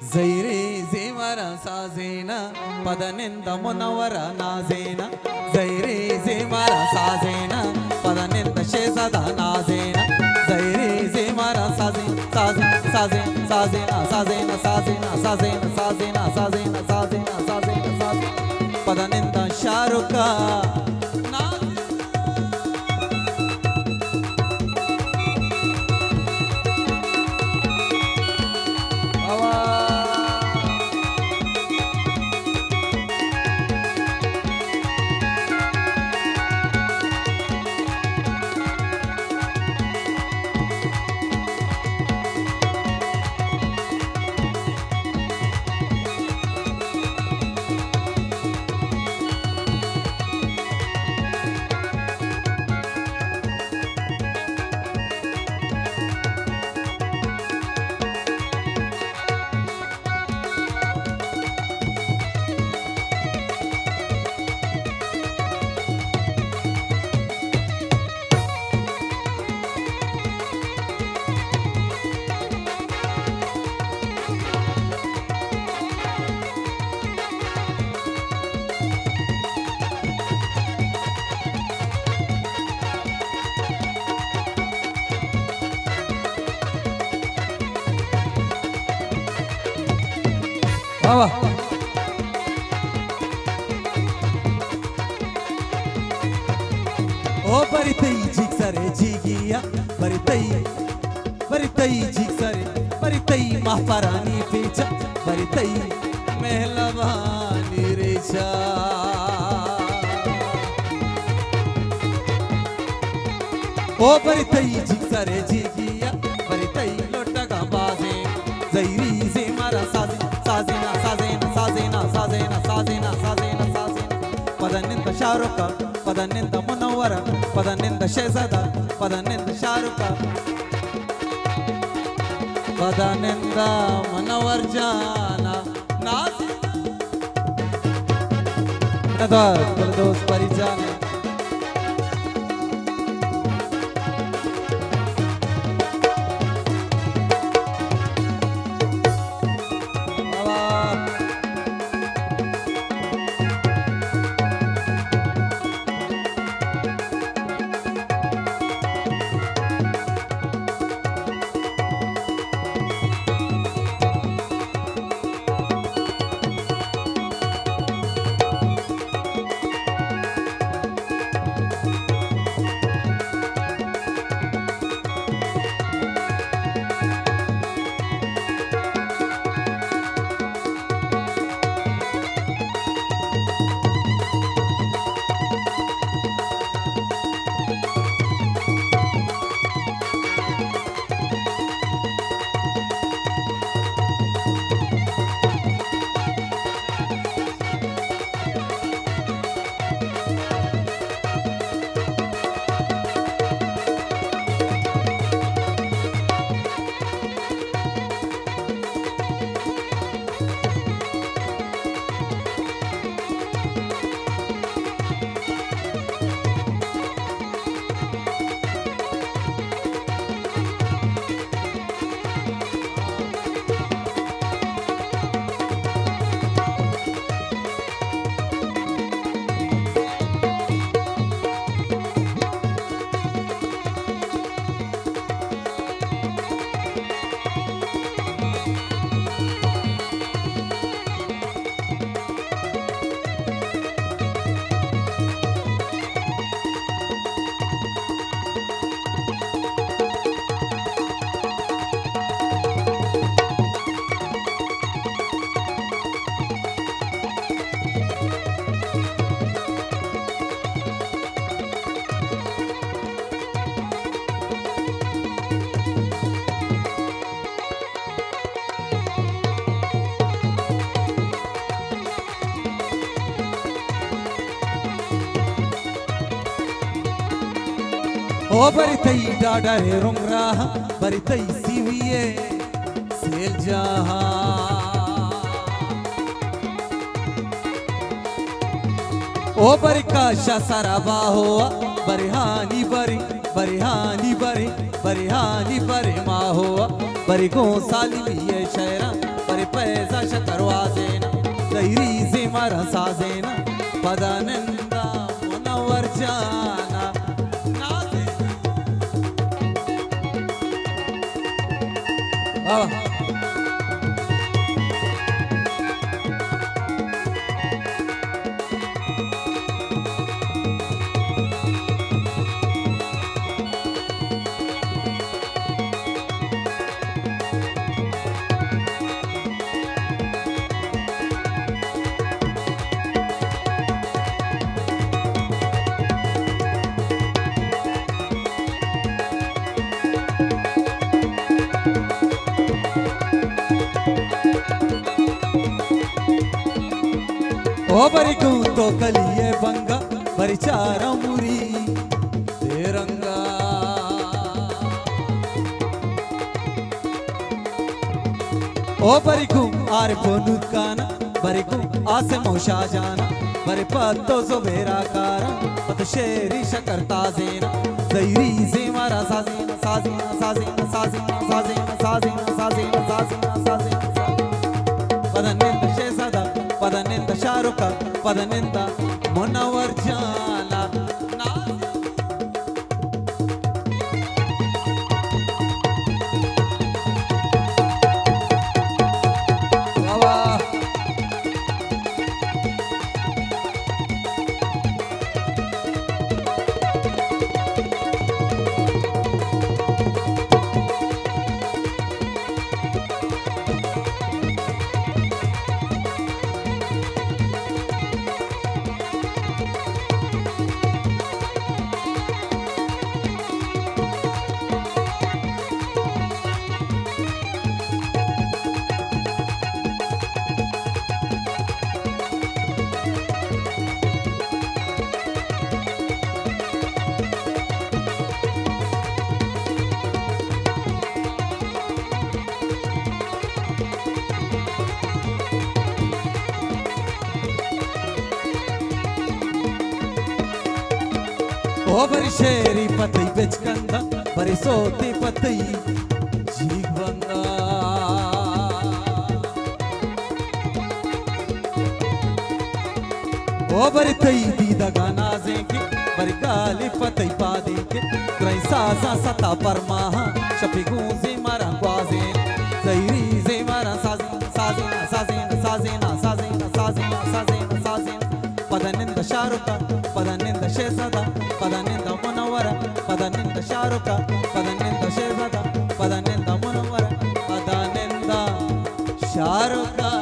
Zaire Zemara Sazena Padanenda Munawara Nazena Zaire Zemara Sazena Padanenda Shezada Nazena Zaire Zemara Sazena Sazena Sazena Sazena Sazena Sazena Sazena Sazena Sazena Sazena Sazena Padanenda Sharuka Baba O Baritei Jigsare Jigia Baritei Jigsare Baritei Mahparani Pecha Baritei Mehlabani Recha O Baritei Jigsare Jigia Baritei Lotaga Baze Zairi Zemara Sazi Sazena Sazena Sazena Sazena Sazena Sazena Sazena Padanenda Sharuka Padanenda Munawara Padanenda Shezada Padanenda Sharuka Padanenda Manawarjana Nazi Nadar Baldos Parijana O Baritei Dadare Rungra Baritei Siviye Seljaha O Barikasha Sarabaho Barihani Bari Barihani Bari Barihani Bari Maho Barigo Salimiye Shaira Bari पैसा शकरवाजेना dairy जिमरा साजेना पदनिंदा मुनवर जाना बाबा ओ बरी तो कलिए बंगा बरी चारा मुरी तेरंगा ओ बरी are बोनु काना बरी आसे मोशा जाना बरी पत्तो जुबेरा कारा पत शेरी शकर ताजेना दैरी जिमरा साजेना साजेना साजेना साजेना साजेना साजेना साजेना साजेना साजेना पदनिंद शेजादा पदनिंद शाहरुख पदनिंद मुनवर जाना ओ बरी शेरी पतई बेचकंदा बरी सोती पतई जीग बंदा ओ बरी तई दीदा गाना जेके बरी गाली पतई पादी के त्रई साजा सता परमाहा शपी गूंजे मारा ग्वाजे दैरी जे मारा साजेना साजेना साजेना साजेना साजेना साजेना साजेना साजेना पदनिंद शाहरुख पदनिंद शेजादा पदनिंद मुनवर पदनिंद शाहरुख पदनिंद शेजादा पदनिंद मुनवर पदनिंद शाहरुख